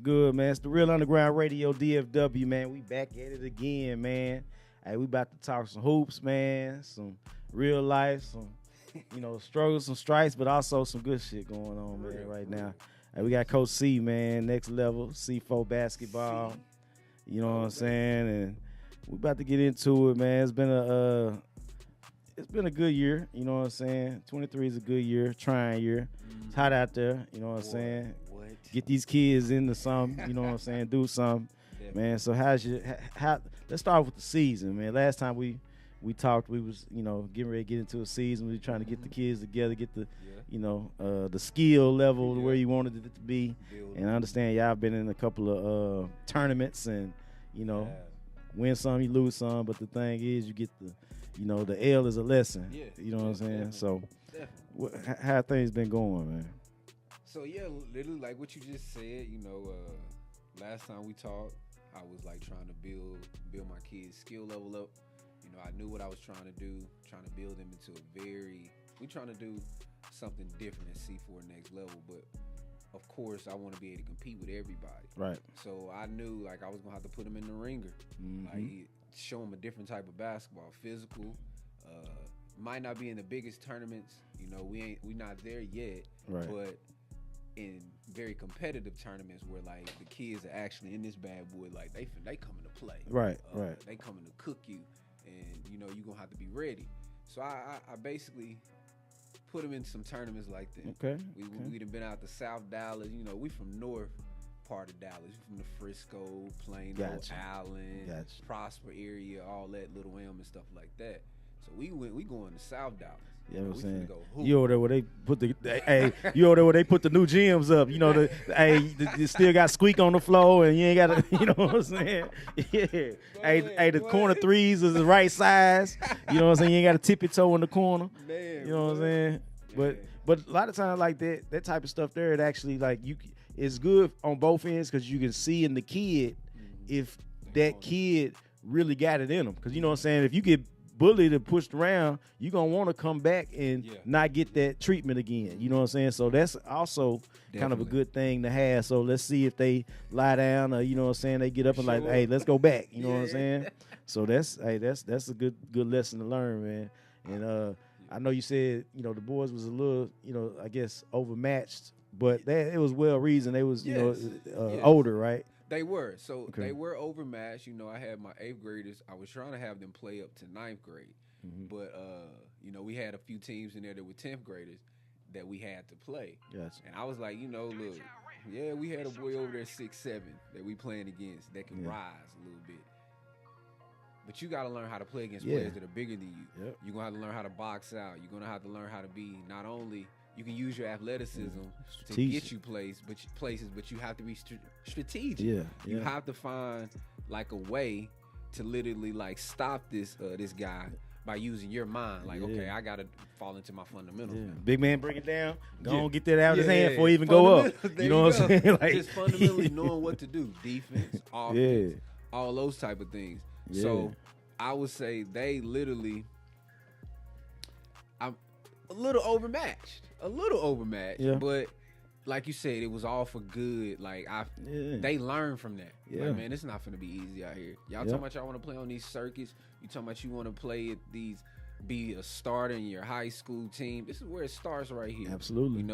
Good, man. It's the Real Underground Radio, DFW, man. We back at it again, man. Hey, we about to talk some hoops, man. Some real life, some, struggles, some strikes, but also some good shit going on, man, right now. Hey, we got Coach C, man, next level, C4basketball. You know what I'm saying? And we about to get into it, man. It's been a good year, you know what I'm saying? 23 is a good year, trying year. It's hot out there, you know what I'm saying? Get these kids into something, you know what I'm saying? Do something, man. So let's start with the season, man. Last time we talked, we was, getting ready to get into a season. We were trying to get the kids together, get the, the skill level where you wanted it to be. And I understand y'all been in a couple of tournaments and, win some, you lose some. But the thing is, you get the L is a lesson. Yeah, you know what I'm saying? So how have things been going, man? So, literally like what you just said, last time we talked, I was like trying to build my kids' skill level up. I knew what I was trying to do, trying to build them into we trying to do something different at C4 next level, but of course I want to be able to compete with everybody. Right. So I knew like I was gonna have to put them in the ringer, like show them a different type of basketball, physical. Might not be in the biggest tournaments, we not there yet, right. But in very competitive tournaments where like the kids are actually in this bad boy, like they coming to play, right, right. They coming to cook you, and you're gonna have to be ready. So I basically put them in some tournaments like that. Okay. We done been out to South Dallas. We from north part of Dallas. We from the Frisco, Plano, Allen, Prosper area, all that, Little Elm and stuff like that. So we going to South Dallas. You know what I'm saying? You over there where they put you over there where they put the new gyms up. You still got squeak on the floor and you ain't got to, you know what I'm saying? Yeah. The corner threes is the right size. You know what I'm saying? You ain't got to tip your toe in the corner. Man, you know what I'm saying? But a lot of times like that type of stuff there, it actually like it's good on both ends because you can see in the kid if that kid really got it in them. Because you know what I'm saying? If you get bullied and pushed around, you're going to want to come back and not get that treatment again. You know what I'm saying? So that's also kind of a good thing to have. So let's see if they lie down or, you know what I'm saying, they get up and like, hey, let's go back. You know what I'm saying? So that's a good lesson to learn, man. And I know you said, the boys was a little, I guess overmatched, but it was well reasoned. They was, older, right? They were. So they were overmatched. I had my 8th graders. I was trying to have them play up to 9th grade. Mm-hmm. But, we had a few teams in there that were 10th graders that we had to play. Yes. And I was like, look, we had a boy over there 6'7" that we playing against that can rise a little bit. But you got to learn how to play against players that are bigger than you. Yep. You're going to have to learn how to box out. You're going to have to learn how to be not only – you can use your athleticism to get you places, but you have to be strategic. Yeah, you have to find like a way to literally like stop this guy by using your mind. Like, okay, I gotta fall into my fundamentals. Yeah. Big man, bring it down. Go on, get that out of his hand before he even go up. You know what I'm saying? Like, just fundamentally knowing what to do, defense, offense, all those type of things. Yeah. So I would say they literally, I'm a little overmatched. But like you said, it was all for good. Like they learned from that. Yeah. Like, man, it's not gonna be easy out here. Y'all talking about y'all want to play on these circuits. You talking about you want to play at these, be a starter in your high school team. This is where it starts right here. Absolutely.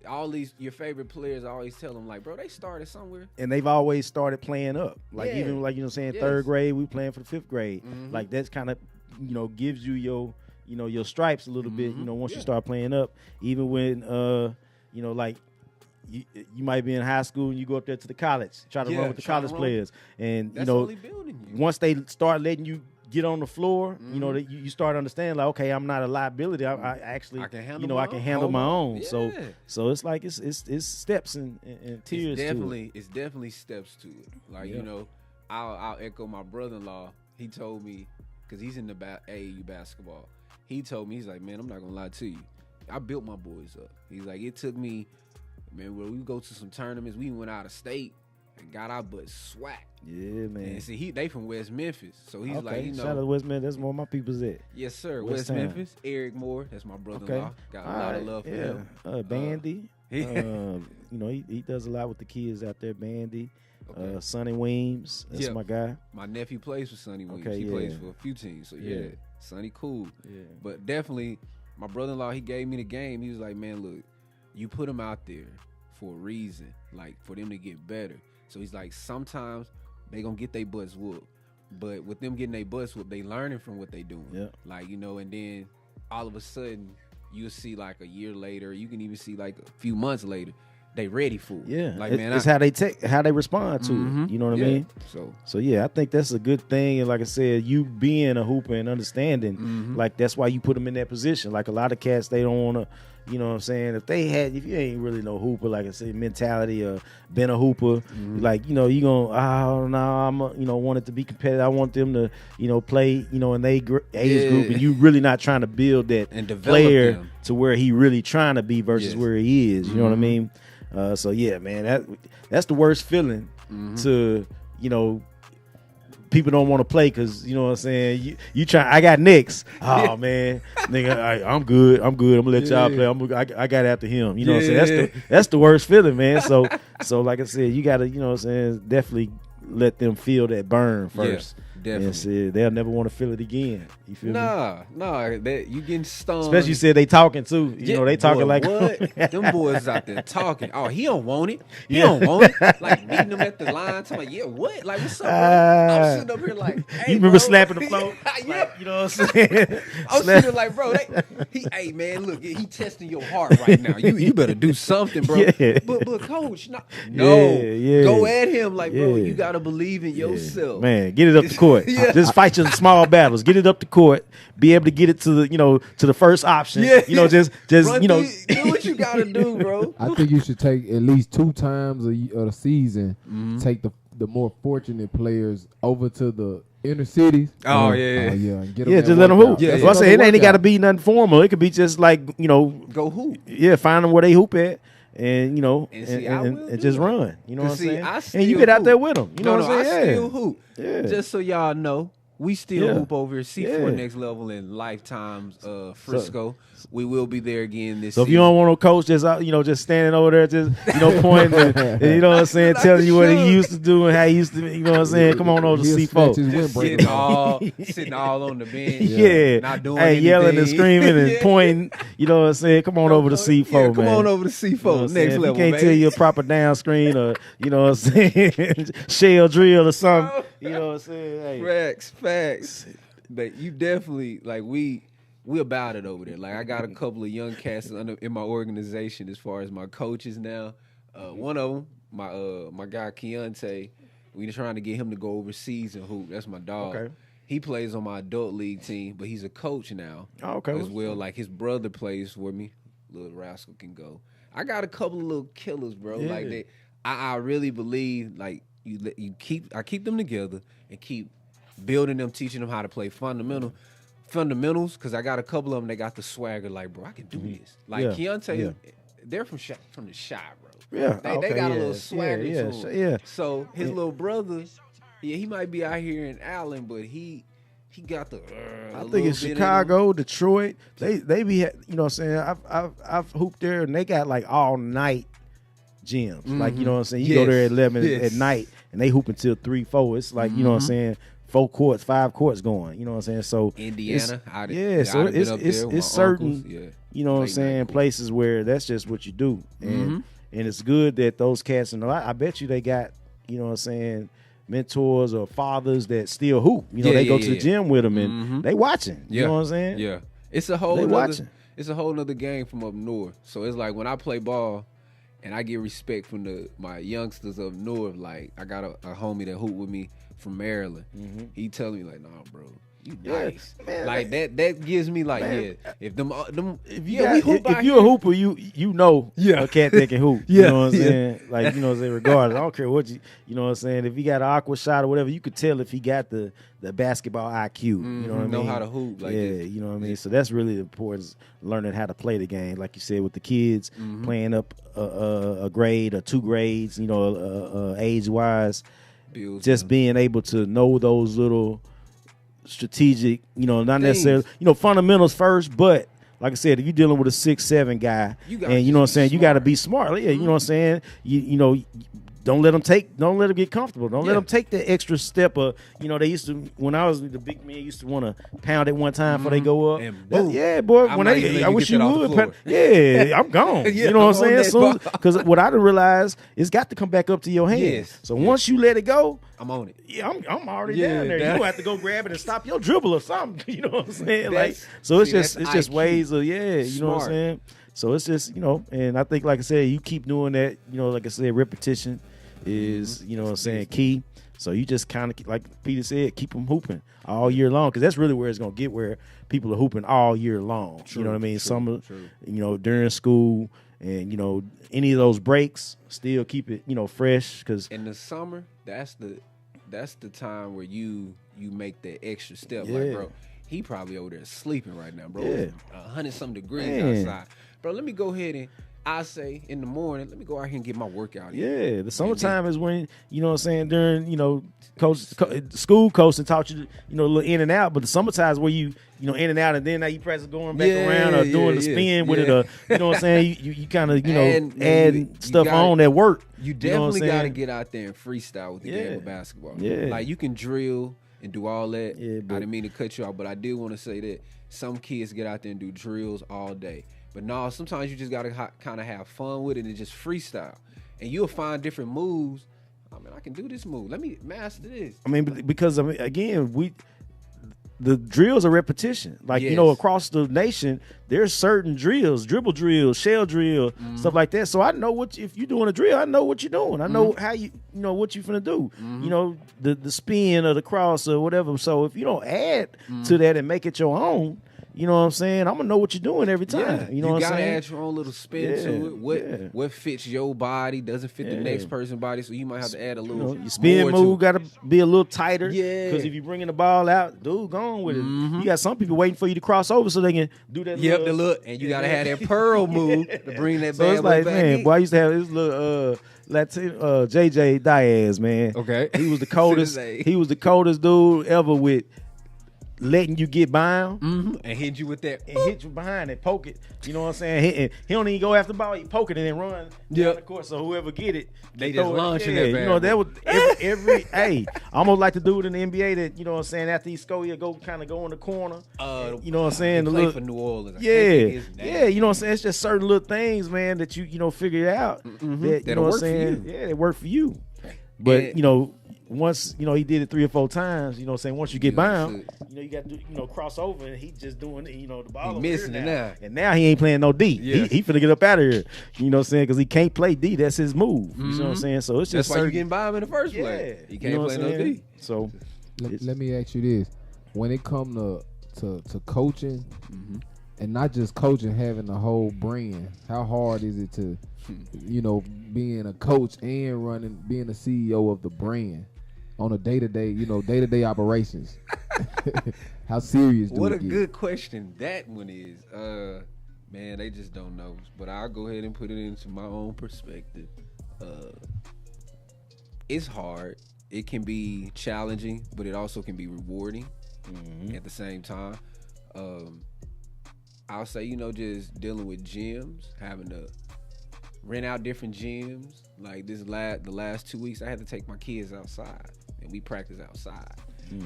All these your favorite players, I always tell them like, bro, they started somewhere, and they've always started playing up. Like even like saying 3rd grade, we playing for the 5th grade. Mm-hmm. Like that's kind of gives you your your stripes a little bit, once you start playing up, even when, like you might be in high school and you go up there to the college, try to run with the college players. And, that's only building you. Once they start letting you get on the floor, you start understanding like, okay, I'm not a liability. I actually, I can handle my own. Yeah. So it's like, it's steps and tiers It's definitely steps to it. Like, I'll echo my brother-in-law. He told me, because he's in the AAU basketball. He told me, he's like, man, I'm not going to lie to you. I built my boys up. He's like, it took me, man, when we go to some tournaments, we went out of state and got our butts swacked. Yeah, man. And see, they from West Memphis. So he's like, shout out to West Memphis. That's where my people's at. Yes, sir. West Memphis. Eric Moore. That's my brother-in-law. Got a lot of love for him. Bandy. He does a lot with the kids out there. Bandy, Okay. Sonny Weems, that's Yeah. my guy. My nephew plays for Sonny Weems. Okay, He yeah. plays for a few teams. So yeah, Sonny cool. Yeah. But definitely, my brother-in-law, he gave me the game. He was like, man, look, you put them out there for a reason, like for them to get better. So he's like, sometimes they gonna get their butts whooped. But with them getting their butts whooped, they learning from what they doing. Yeah. Like, and then all of a sudden, you'll see like a year later, you can even see like a few months later, they ready for it. Yeah, like it's how they respond to it. You know what I mean? So yeah, I think that's a good thing. And like I said, you being a hooper and understanding, like that's why you put them in that position. Like a lot of cats, they don't want to. You know what I'm saying? If you ain't really no hooper, like I said, mentality or been a hooper, like, you gonna, oh, no, I'm, want it to be competitive. I want them to, play, in their age group. And you really not trying to build that and develop player them to where he really trying to be versus where he is. You know what I mean? So, yeah, man, that's the worst feeling to, people don't want to play because, you know what I'm saying, you try. I got Knicks. Oh, man. Nigga, I'm good. I'm going to let y'all play. I got after him. You know what I'm saying? That's the worst feeling, man. So like I said, you got to, you know what I'm saying, definitely let them feel that burn first. Definitely. And said they'll never want to feel it again. You feel me? Nah, you getting stung. Especially you said they talking too. They talking like what? Them boys out there talking. Oh, he don't want it. He don't want it. Like meeting them at the line, talking like, what? Like, what's up, bro? I'm sitting up here like, hey, you remember bro. slapping the floor? Like, you know what I'm saying? I'm sitting like, bro, hey man, look, he testing your heart right now. You better do something, bro. Yeah. But coach, no, Yeah. go at him, like, bro, you gotta believe in yourself. Man, get it up the court. Just fight your small battles. Get it up the court. Be able to get it to the, to the first option. Just Run do what you gotta do, bro. I think you should take at least 2 times of the season. Take the more fortunate players over to the inner cities. Oh, and get just let them hoop. Yeah, I say it ain't got to be nothing formal. It could be just like go hoop. Yeah, find them where they hoop at. And and just run. You know what I'm saying? And you get out there with them. You know what I'm saying? I still hoop. Yeah. Just so y'all know, we still hoop over here. C4 Next Level in Lifetimes, Frisco. We will be there again this season. So if you season. don't want no coach just out, just standing over there, just pointing, and, you know what I'm saying, telling you what he used to do and how he used to, you know what I'm saying. Come on over to C4. Sitting all on the bench. Not doing anything. Yelling and screaming and pointing. You know what I'm saying. Come on over to C4, man. Come on over to C4 Next Level. If he can't tell you a proper down screen or you know what I'm saying, shell drill or something. You know what I'm saying. Hey. Facts. But you definitely we about it over there. Like I got a couple of young cats in my organization as far as my coaches now. One of them, my guy Keontae, we trying to get him to go overseas and hoop. That's my dog. Okay. He plays on my adult league team, but he's a coach now. Oh, okay. As well, like his brother plays for me. Little rascal can go. I got a couple of little killers, bro. Yeah. Like I really believe like I keep them together and keep building them, teaching them how to play fundamentals, because I got a couple of them that got the swagger, like, bro, I can do this. Like Keontae, they're from the Shy, bro. Yeah. They got a little swagger to them. Yeah. So his little brother, he might be out here in Allen, but he got the. I think it's Chicago, Detroit. They be, you know what I'm saying. I've hooped there and they got like all night gyms. Like, you know what I'm saying. You go there at 11 at night and they hoop until 3-4. It's like, you know what I'm saying. 4 courts, 5 courts going. You know what I'm saying. So Indiana, so it's certain, you know what I'm saying, places where that's just what you do, and it's good that those cats and I bet you they got, you know what I'm saying, mentors or fathers that still hoop. You know, they go to the gym with them and they watching. You know what I'm saying? Yeah, it's a whole nother game from up north. So it's like when I play ball and I get respect from my youngsters up north. Like I got a homie that hoop with me from Maryland. He telling me like, nah, bro, you nice. Man, like that gives me like, man, if you're a hooper, you know a cat that can hoop. You know what I'm saying? Like, you know what I'm saying, regardless. I don't care what you know what I'm saying. If he got an awkward shot or whatever, you could tell if he got the basketball IQ. You know what I mean? Know how to hoop. Like you know what I mean? So that's really important, learning how to play the game. Like you said, with the kids playing up a grade or 2 grades, you know, age-wise. Just being able to know those little strategic, you know, not necessarily, you know, fundamentals first, but like I said, if you're dealing with a 6'7" guy, and you know what I'm saying, you got to be smart. Yeah, you know what I'm saying. You know. Don't let them get comfortable. Don't let them take that extra step of, they used to, when I was the big men, used to want to pound it one time before they go up. And boom. Yeah, boy. I wish you would. Yeah, I'm gone. You know what I'm saying? Because what I done realized, it's got to come back up to your hand. Yes. So once you let it go, I'm on it. Yeah, I'm already down there. You don't have to go grab it and stop your dribble or something. You know what I'm saying? So it's just ways of, you know what I'm saying? So it's just, and I think, like I said, you keep doing that, like I said, repetition is, you know what I'm saying, key. So you just kind of, like Peter said, keep them hooping all year long, because that's really where it's going to get, where people are hooping all year long. True, you know what I mean? Summer, during school, and, any of those breaks, still keep it, fresh. Because in the summer, that's the time where you make that extra step. Like, bro, he probably over there sleeping right now, bro. It's 100-something degrees outside. Bro, let me go ahead and, I say in the morning, let me go out here and get my workout in. Yeah, the summertime is when, you know what I'm saying, during, school coaching taught you, a little in and out, but the summertime is where you, in and out, and then now you practice going back around or doing the spin with it, or, you know what I'm saying, you kind of, add stuff on that work. You definitely got to get out there and freestyle with the game of basketball. Yeah. Like, you can drill and do all that. I didn't mean to cut you off, but I did want to say that some kids get out there and do drills all day. But no, sometimes you just got to kind of have fun with it and just freestyle. And you'll find different moves. I mean, I can do this move. Let me master this. I mean, because, again, the drills are repetition. Like, across the nation, there's certain drills, dribble drill, shell drill, stuff like that. So I know if you're doing a drill, I know what you're doing. I know how what you're finna do. The spin or the cross or whatever. So if you don't add to that and make it your own, you know what I'm saying, I'm gonna know what you're doing every time. Yeah. You know what I'm saying? You gotta add your own little spin to it. What fits your body doesn't fit the next person's body, so you might have to add a little. Your spin move gotta be a little tighter. Yeah. Because if you're bringing the ball out, dude, go on with it. You got some people waiting for you to cross over so they can do that. The look, and you gotta have that pearl move to bring that. So it's like, man, boy, I used to have this little JJ Diaz, man. Okay. He was the coldest. He was the coldest dude ever with letting you get by him and hit you with that, and hit you behind and poke it. You know what I'm saying? He don't even go after the ball. He poke it and then run down the court. So whoever get it, they just launching it. That was every hey, almost like the dude in the NBA that, you know what I'm saying, after he score, he'll go kind of go in the corner. You know what I'm saying? The play for New Orleans. Yeah, you know what I'm saying? It's just certain little things, man, that you figure out that, you know what I'm saying? Yeah, they work for you. But once he did it 3 or 4 times, you know what I'm saying, once you get by him, you got to cross over, and he just doing it, the ball he missing it now. And now he ain't playing no D. He finna get up out of here. You know what I'm saying? Because he can't play D. That's his move. You know what I'm saying? So it's just that's why you getting by him in the first place. He can't play no D. So let me ask you this: when it come to coaching, and not just coaching, having the whole brand, how hard is it to being a coach and being the CEO of the brand on a day-to-day operations? How serious do What it a get? good question that one is. Man, they just don't know. But I'll go ahead and put it into my own perspective. It's hard. It can be challenging, but it also can be rewarding at the same time. I'll say, just dealing with gyms, having to rent out different gyms. Like the last 2 weeks, I had to take my kids outside, and we practice outside.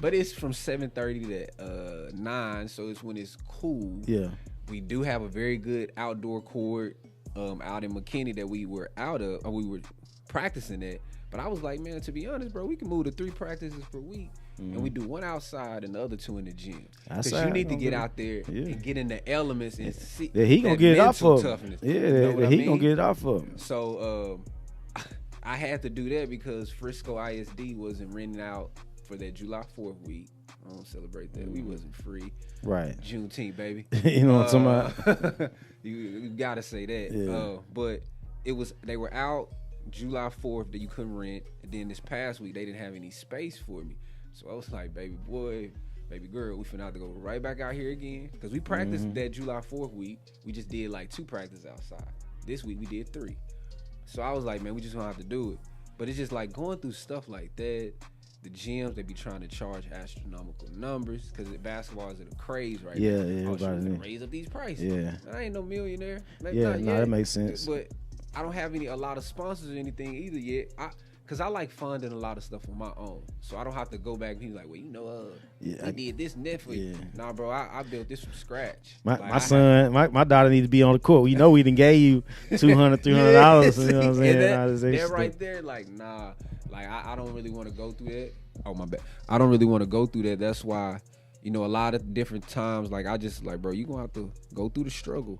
But it's from 7:30 to 9, so it's when it's cool. Yeah, we do have a very good outdoor court out in McKinney that we were we were practicing at. But I was like, man, to be honest, bro, we can move to 3 practices per week. And we do 1 outside and the other 2 in the gym. Because you need to get out there and get in the elements and see that he gonna get it off of toughness. Yeah, he gonna get it off of him. So I had to do that because Frisco ISD wasn't renting out for that July 4th week. I don't celebrate that. We wasn't free. Right. Juneteenth, baby. You know what I'm talking about? You gotta say that. Yeah. But they were out July 4th that you couldn't rent. And then this past week they didn't have any space for me. So I was like, baby boy, baby girl, we finna have to go right back out here again. Because we practiced that July 4th week. We just did like 2 practices outside. This week we did 3. So I was like, man, we just gonna have to do it. But it's just like going through stuff like that, the gyms, they be trying to charge astronomical numbers because basketball is in a craze right Yeah, now. yeah, Oh, shit, everybody we need- gonna raise up these prices. Yeah. I ain't no millionaire. Maybe Yeah, not no, yet, that makes sense. But I don't have a lot of sponsors or anything either yet. Cause I like funding a lot of stuff on my own, so I don't have to go back and be like, well, Yeah, we did this Netflix. Yeah. Nah, bro, I built this from scratch. My daughter need to be on the court. You know, we done gave you $200, $300. You know what I'm saying? That right there, like, nah, like I don't really want to go through that. Oh my bad, I don't really want to go through that. That's why, a lot of different times, like I just like, bro, you gonna have to go through the struggle,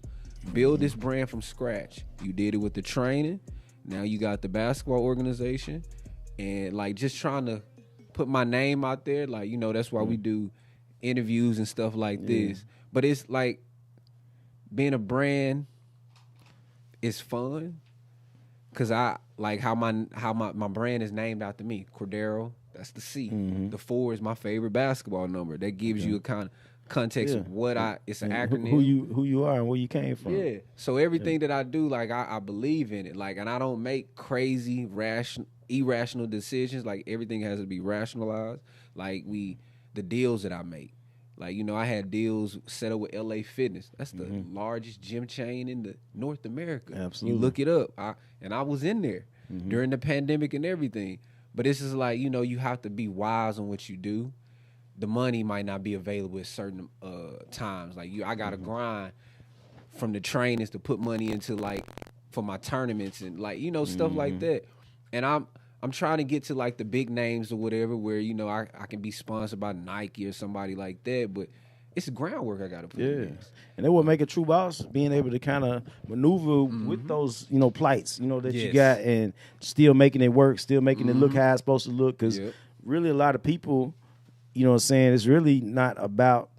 build this brand from scratch. You did it with the training. Now you got the basketball organization, and like just trying to put my name out there. Like, that's why we do interviews and stuff like this. But it's like being a brand is fun because I like how my brand is named after me. Cordarryl, that's the C. The 4 is my favorite basketball number. That gives you a kind of context of what it's an acronym. Who you are and where you came from. Yeah. So everything that I do, like I believe in it. Like, and I don't make crazy, irrational decisions. Like everything has to be rationalized. Like the deals that I make. Like, I had deals set up with LA Fitness. That's the largest gym chain in the North America. Absolutely. You look it up. I was in there during the pandemic and everything. But this is like, you have to be wise on what you do. The money might not be available at certain times. Like I gotta grind from the trainings to put money into like for my tournaments and like stuff like that. And I'm trying to get to like the big names or whatever where I can be sponsored by Nike or somebody like that. But it's groundwork I gotta put in. And that would make a true boss, being able to kind of maneuver with those plights that you got and still making it work, still making it look how it's supposed to look. Because really a lot of people. It's really not about,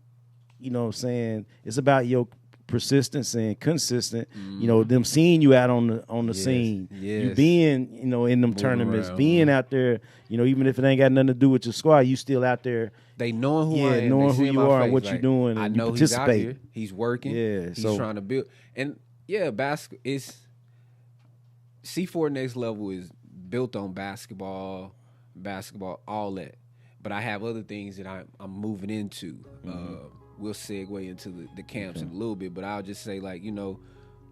it's about your persistence and consistent, them seeing you out on the scene, you being, in them tournaments, being out there, even if it ain't got nothing to do with your squad, you still out there. They knowing who I am. Knowing who you are and what like, you're doing, and I know you participate. he's out here. He's working. He's trying to build. And it's C4 Next Level is built on basketball, all that. But I have other things that I'm moving into. We'll segue into the camps in a little bit, but I'll just say, like,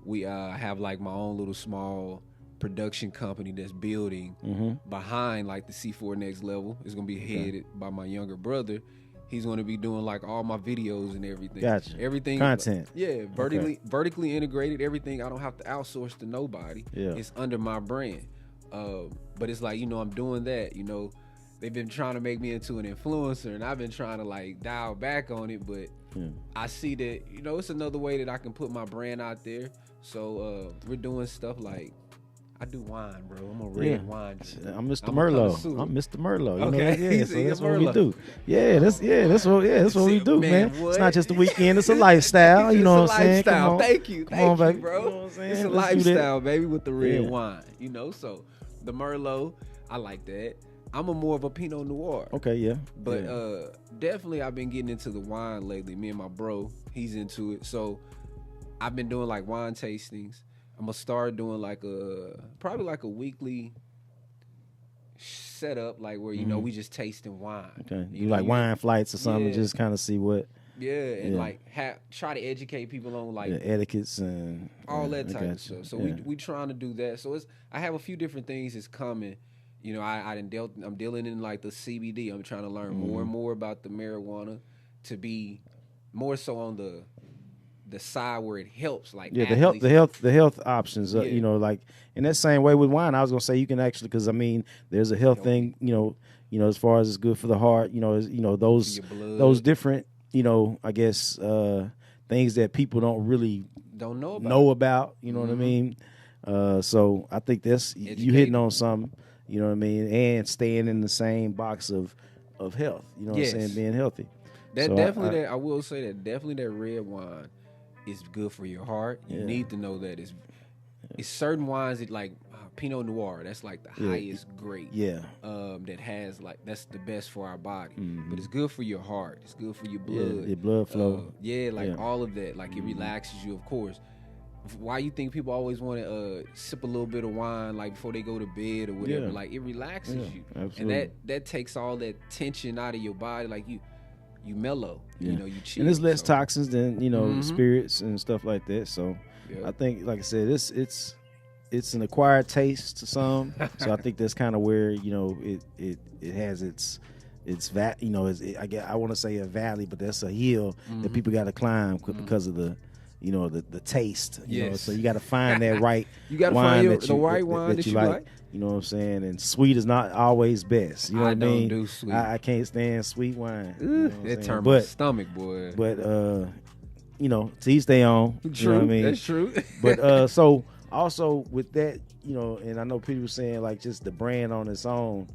we have like my own little small production company that's building behind like the C4 Next Level. It's gonna be headed by my younger brother. He's gonna be doing like all my videos and everything. Gotcha. Everything content. Yeah, vertically integrated. Everything. I don't have to outsource to nobody. Yeah. It's under my brand. But it's like I'm doing that. They've been trying to make me into an influencer, and I've been trying to like dial back on it. But I see that it's another way that I can put my brand out there. So we're doing stuff like I do wine, bro. I'm a red wine dude. I'm Mr. Merlot. I'm Mr. Merlot. Okay. So that's what we do. That's what we do, man. It's not just a weekend. It's a lifestyle. You know what I'm saying? Come on. Thank you, baby. bro. You know what I'm saying? It's a lifestyle, baby, with the red wine. So the Merlot, I like that. I'm more of a Pinot Noir. Okay, yeah. But definitely I've been getting into the wine lately. Me and my bro, he's into it. So I've been doing like wine tastings. I'm gonna start doing like probably like a weekly setup, like where we just tasting wine. Okay, you like wine flights or something, just kind of see what. Yeah, and like try to educate people on like the etiquettes and all that type of stuff. So we trying to do that. So I have a few different things that's coming. I'm dealing in like the CBD. I'm trying to learn more and more about the marijuana to be more so on the side where it helps, like the health options. Like in that same way with wine, I was gonna say you can actually, because I mean, there's a health thing. As far as it's good for the heart. Those different. I guess things that people don't really know about. You know what I mean? So I think that's you hitting on something. You know what I mean? And staying in the same box of health. You know what I'm saying? Being healthy. I will say that definitely that red wine is good for your heart. You need to know that it's certain wines that like Pinot Noir. That's like the highest grade. Yeah. That has like that's the best for our body. But it's good for your heart. It's good for your blood. Your blood flow. All of that. Like it relaxes you, of course. why you think people always want to sip a little bit of wine like before they go to bed or whatever? Yeah. Like it relaxes you, Absolutely. and that takes all that tension out of your body. Like you mellow, you know, you chill. And there's less toxins than spirits and stuff like that. So Yeah. I think, like I said, it's an acquired taste to some. So I think that's kind of where it has its I want to say a valley, but that's a hill that people got to climb because of the the taste. So you got to find that right. You got to wine find the right wine that you like. You know what I'm saying? And sweet is not always best. You know what I mean? I don't do sweet. I can't stand sweet wine. It turned my stomach, boy. But to each their own. True. You know what I mean? That's true. But so also with that, and I know people saying like just the brand on its own,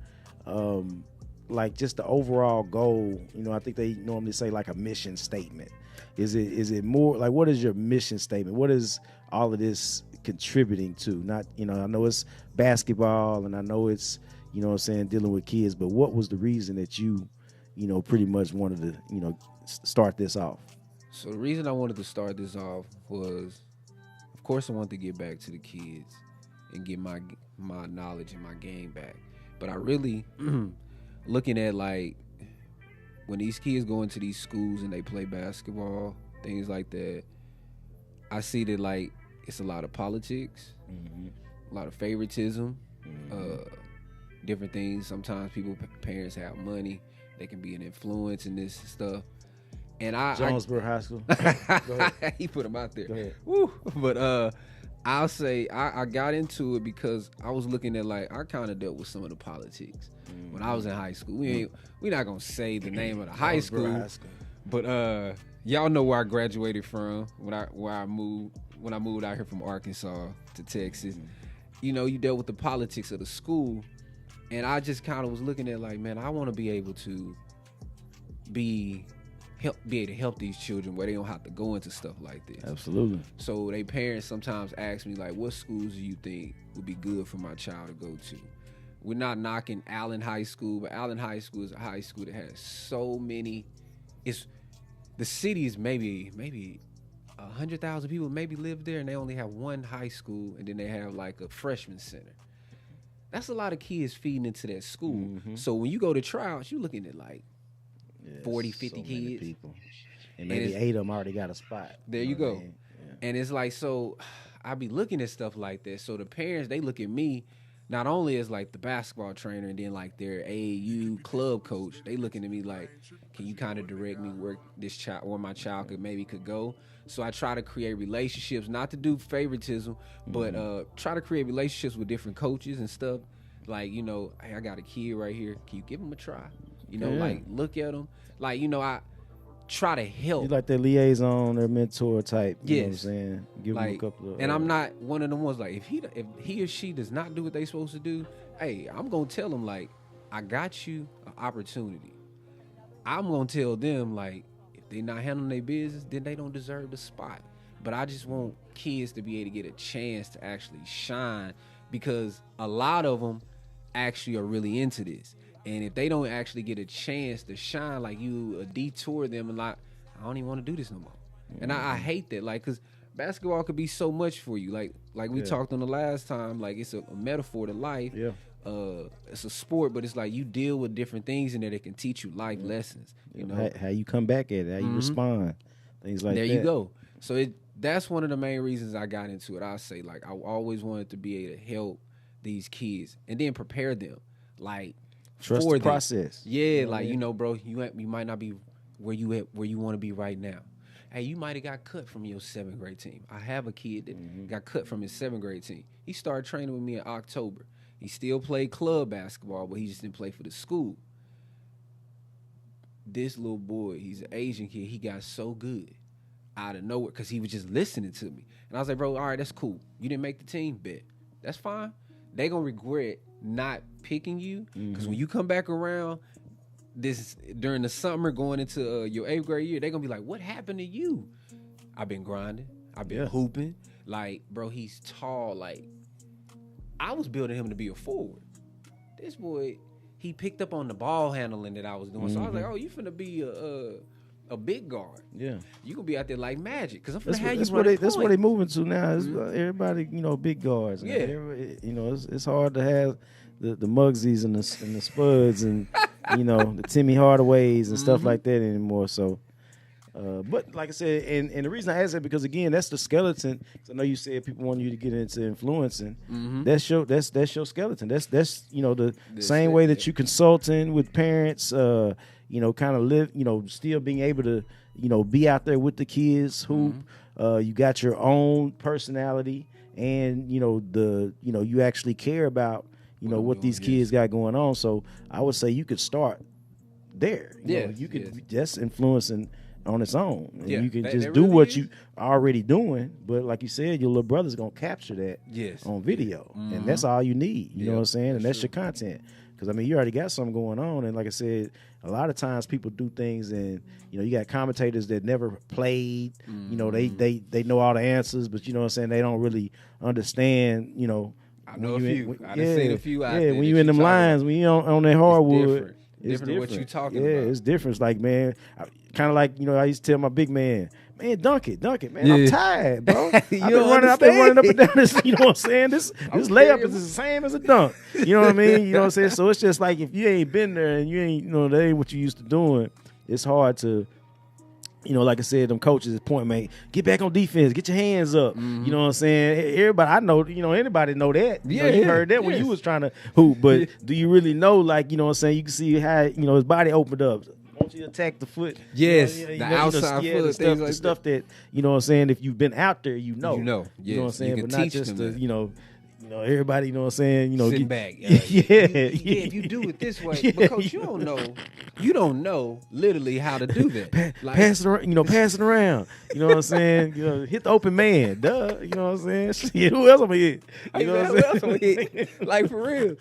like just the overall goal. I think they normally say like a mission statement. Is it more like, what is your mission statement? What is all of this contributing to? Not, I know it's basketball and I know it's, dealing with kids, but what was the reason that you pretty much wanted to, start this off? So the reason I wanted to start this off was, of course, I wanted to get back to the kids and get my knowledge and my game back. But I really looking at like when these kids go into these schools and they play basketball, things like that, I see that like it's a lot of politics, a lot of favoritism, different things. Sometimes parents have money, they can be an influence in this stuff. And Jonesboro High School. Go ahead. He put them out there. Go ahead. Woo. But I'll say I got into it because I was looking at like I kind of dealt with some of the politics when I was in high school. We're not gonna say the name of the high school, but y'all know where I graduated from when I moved out here from Arkansas to Texas. You dealt with the politics of the school, and I just kind of was looking at like, man, I want to be able to be able to help these children where they don't have to go into stuff like this. Absolutely. So they parents sometimes ask me like, what schools do you think would be good for my child to go to? We're not knocking Allen High School, but Allen High School is a high school that has so many. The city is maybe 100,000 people maybe live there, and they only have one high school, and then they have like a freshman center. That's a lot of kids feeding into that school. So when you go to tryouts, you're looking at like 40, 50 kids. People. And maybe 8 of them already got a spot. There you go. And it's like, so I be looking at stuff like that. So the parents, they look at me not only as like the basketball trainer and then like their AAU club coach. They looking at me like, can you kind of direct me where this child or my child could go? So I try to create relationships, not to do favoritism, but try to create relationships with different coaches and stuff. Like, hey, I got a kid right here. Can you give him a try? Like look at them. Like, I try to help. You like their liaison, their mentor type. You yes. know what I'm saying? Give them a couple of. And I'm not one of them ones like, if he or she does not do what they supposed to do, hey, I'm gonna tell them like, I got you an opportunity. I'm gonna tell them like, if they not handling their business, then they don't deserve the spot. But I just want kids to be able to get a chance to actually shine, because a lot of them actually are really into this. And if they don't actually get a chance to shine, like you detour them and like, I don't even want to do this no more. And I hate that, like, because basketball could be so much for you. Like we talked on the last time, like it's a metaphor to life. Yeah. It's a sport, but it's like you deal with different things in there that can teach you life lessons. You know how you come back at it, how you respond, things like that. There you go. So that's one of the main reasons I got into it. I say like I always wanted to be able to help these kids and then prepare them, like. Trust the process. Yeah, like bro, you might not be where you want to be right now. Hey, you might have got cut from your 7th grade team. I have a kid that got cut from his 7th grade team. He started training with me in October. He still played club basketball, but he just didn't play for the school. This little boy, he's an Asian kid. He got so good out of nowhere because he was just listening to me. And I was like, bro, all right, that's cool. You didn't make the team, bet. That's fine. They gonna regret not picking you, because when you come back around during the summer going into your 8th grade year, they're gonna be like, what happened to you? I've been grinding, I've been hooping. Like, bro, he's tall. Like, I was building him to be a forward. This boy, he picked up on the ball handling that I was doing. So I was like, oh, you finna be a big guard. Yeah. You gonna be out there like Magic, because I'm gonna That's have what, you running that's what they moving to now. It's, Mhm. everybody, big guards. Yeah. You know, it's hard to have the Muggsies and the Spuds and the Timmy Hardaways and stuff like that anymore. So, but like I said, and the reason I ask that because again, that's the skeleton. I know you said people want you to get into influencing. That's your skeleton. That's the same way that you consulting with parents. Kind of live. Still being able to be out there with the kids. Hoop. You got your own personality, and you actually care about what these kids got going on. So I would say you could start there. You could just influencing on its own. And you can just do really what is. you already doing. But like you said, your little brother's gonna capture that on video, and that's all you need. You know what I'm saying? And that's your content. Because you already got something going on, and like I said, a lot of times people do things, and you got commentators that never played. They know all the answers, but you know what I'm saying, they don't really understand. I know a few. I done seen a few out there. Yeah, when you in them lines, when you on that hardwood, it's different than what you talking about. Yeah, it's different. It's like, man, kind of like I used to tell my big man, dunk it, man. I'm tired, bro. I've been running up and down this. You know what I'm saying? This layup is the same as a dunk. You know what I mean? You know what I'm saying? So it's just like if you ain't been there and you ain't, that ain't what you used to doing. It's hard to, like I said, them coaches point, man, get back on defense, get your hands up. You know what I'm saying? Everybody, I know, anybody know that. You heard that when you was trying to hoop, but do you really know, like, you know what I'm saying? You can see how, his body opened up. Won't you attack the foot? Yes, the outside foot. The stuff that, you know what I'm saying, if you've been out there, you know. You know what I'm saying? But not just everybody, you know what I'm saying, sitting back. If you do it this way, but coach, you don't know literally how to do that. Pass it around, pass it around. You know what I'm saying? Hit the open man. Duh. You know what I'm saying? Shit, who else I'm gonna hit? You know what I'm saying? Like for real.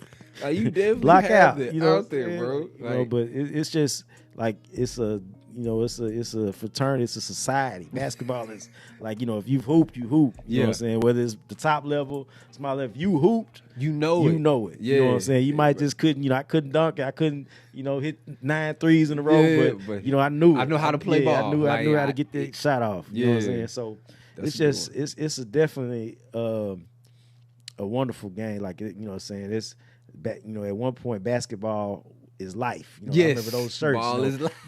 You definitely block have out. that out there, bro. But it's just like it's a it's a fraternity, it's a society. Basketball is like, if you've hooped, you hoop. You know what I'm saying? Whether it's the top level, small level, if you hooped, you know it. Yeah. You know what I'm saying? You might just couldn't, I couldn't dunk, I couldn't, hit 9 threes in a row, but I knew it. I know how to play ball. I knew how to get that shot off. You know what I'm saying? So it's just it's a definitely a wonderful game. Like, you know what I'm saying? It's back, at one point basketball is life. I remember those shirts.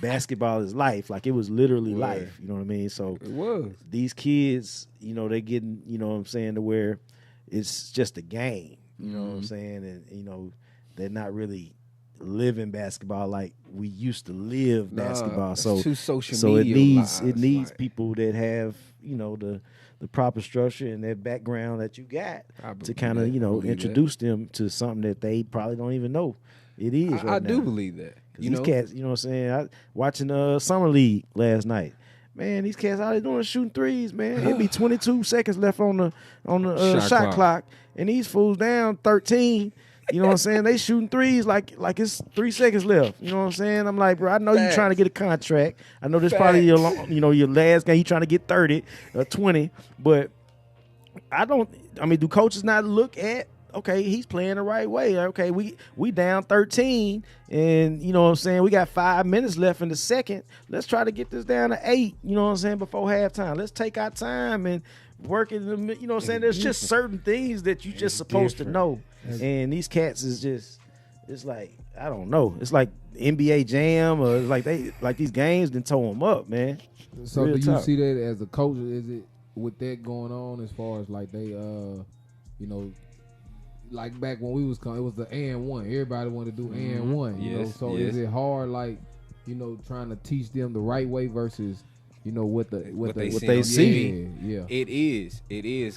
Basketball is life. Like, it was literally life. You know what I mean? So it was. These kids, they getting, what I'm saying, to where it's just a game. You know what I'm saying? And they're not really living basketball like we used to live basketball. So too social so media it needs people that have, the proper structure and that background that you got to kind of, introduce them to something that they probably don't even know it is. I do believe that. These cats, you know what I'm saying? Watching Summer League last night. Man, these cats out there doing shooting threes, man. It'd be 22 seconds left on the shot clock, and these fools down 13. You know what I'm saying? They shooting threes like it's 3 seconds left. You know what I'm saying? I'm like, bro, I know you're trying to get a contract. I know this probably your last game. You trying to get 30 or 20, but do coaches not look at, okay, he's playing the right way. Okay, we down 13, and you know what I'm saying, we got 5 minutes left in the second. Let's try to get this down to 8, you know what I'm saying, before halftime. Let's take our time and work in the, you know what I'm saying? There's just certain things that you just supposed to know. And these cats is just, it's like, I don't know. It's like NBA Jam, or it's like these games done tore them up, man. So do you see that as a coach? Is it with that going on as far as like they, like back when we was coming, it was the and one. Everybody wanted to do and one, you know. So is it hard, like, trying to teach them the right way versus, what they see? Yeah. It is,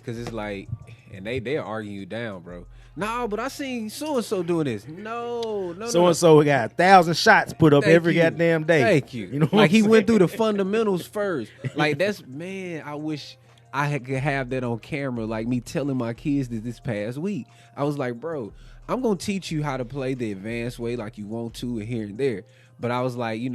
because it's like, and they'll argue you down, bro. No, but I seen so and so doing this. No. So and so got 1,000 shots put up every goddamn day. Thank you. Like, he went through the fundamentals first. Like, that's, man, I wish I could have that on camera, like me telling my kids this past week. I was like, bro, I'm going to teach you how to play the advanced way like you want to and here and there. But I was like, you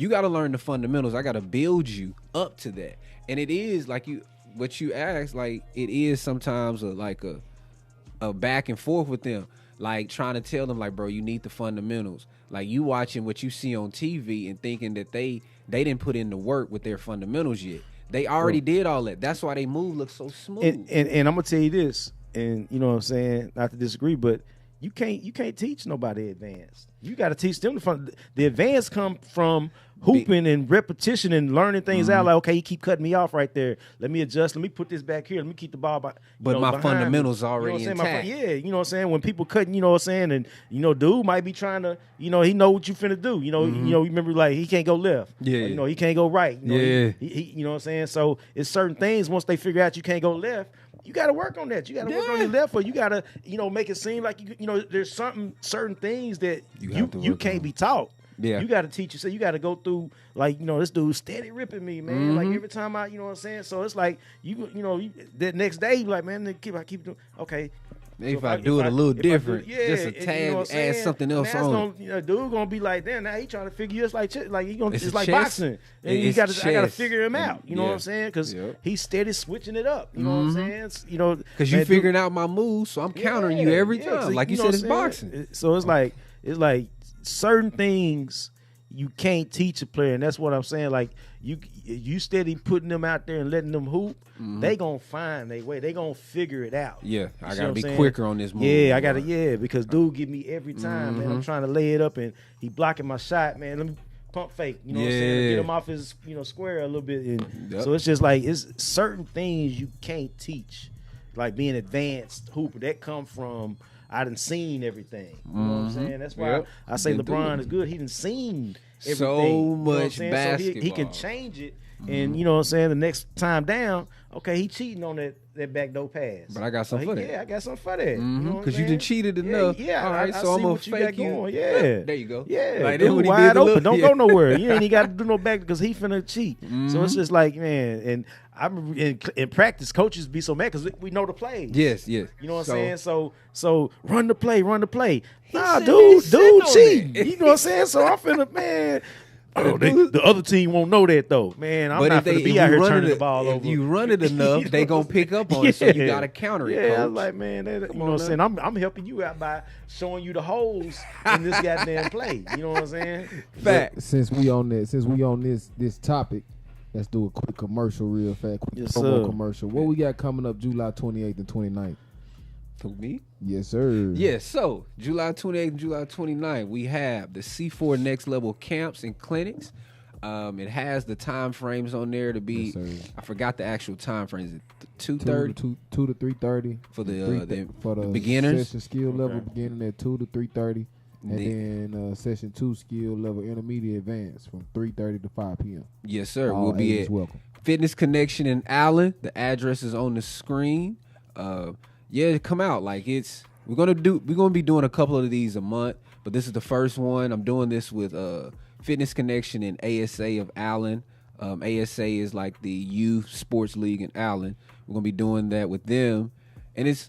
got to learn the fundamentals. I got to build you up to that. And it is like what you asked, like, it is sometimes a back and forth with them. like trying to tell them like, bro, you need the fundamentals. Like you watching what you see on TV and thinking that they didn't put in the work with their fundamentals yet. They already did all that. That's why they move look so smooth. And I'm gonna tell you this, and you know what I'm saying, not to disagree, but you can't teach nobody advanced. You got to teach them the advanced come from hooping and repetition and learning things out. Like, okay, you keep cutting me off right there. Let me adjust. Let me put this back here. Let me keep the ball by. But my fundamentals already intact. Yeah, you know what I'm saying? When people cutting, you know what I'm saying? And, you know, dude might be trying to, you know, he know what you finna do. You know, remember, like, he can't go left. Yeah. Or, you know, he can't go right. You know, he, you know what I'm saying? So it's certain things, once they figure out you can't go left, you got to work on that. You got to work on your left, or you got to, you know, make it seem like, you know, there's certain things that you can't be taught. Yeah. You got to teach yourself. You got to go through, like, you know, this dude steady ripping me, man. Like, every time you know what I'm saying? So it's like, you know, that next day, you like, man, I keep doing, okay. Maybe if I do it a little different, just a tag, you know add something else on. You know, dude gonna be like, damn, now he trying to figure you. It's like he gonna, it's like chess. boxing, and I got to figure him out. You know what I'm saying? Because he's steady switching it up. You know what I'm saying? You know, because you figuring out my moves, so I'm countering you every time. Like you said, it's boxing. So it's like certain things you can't teach a player, and that's what I'm saying. Like you steady putting them out there and letting them hoop, they gonna find their way. They gonna figure it out. Yeah, I gotta be quicker on this move. Yeah, I gotta because dude give me every time, man. I'm trying to lay it up and he blocking my shot, man. Let me pump fake, you know what I'm saying? Get him off his, you know, square a little bit. And so it's just like it's certain things you can't teach, like being advanced hooper that come from. I done seen everything. You know what I'm saying? That's why I say LeBron is good. He done seen everything. So much basketball. So he can change it. And you know what I'm saying? The next time down, okay, he cheating on that backdoor pass. But I got something for that. Yeah, I got something for that. Because you done cheated enough. Yeah. All right, so I'm going to fake you. Going. Yeah. There you go. Yeah. Like dude, wide open. Don't go nowhere. You ain't even got to do no back because he finna cheat. So it's just like, man, and I'm in practice, coaches be so mad because we know the plays. Yes. You know what I'm saying? So run the play. Nah, dude cheating. You know what I'm saying? So I'm finna, man. Oh, the other team won't know that though, man. I'm not gonna be out here turning the ball over. If you run it enough, they gonna pick up on it. So you gotta counter it. Yeah, coach. I'm like, man, you know what I'm saying. I'm helping you out by showing you the holes in this goddamn play. You know what I'm saying? Fact. Since we on this topic, let's do a quick commercial real fast. Quick promo commercial. What we got coming up July 28th and 29th? To me? Yes, sir. Yes, so July 28th and July 29th, we have the C4 Next Level camps and clinics. It has the time frames on there to be. Yes, I forgot the actual time frames. 2:30, 2 to 3:30 for the beginners. Session skill level beginning at 2 to 3:30, and then session 2 skill level intermediate advanced from 3:30 to 5 p.m. Yes, sir. All we'll be at welcome. Fitness Connection in Allen. The address is on the screen. Yeah, come out. Like we're gonna be doing a couple of these a month, but this is the first one. I'm doing this with Fitness Connection and ASA of Allen. ASA is like the youth sports league in Allen. We're gonna be doing that with them, and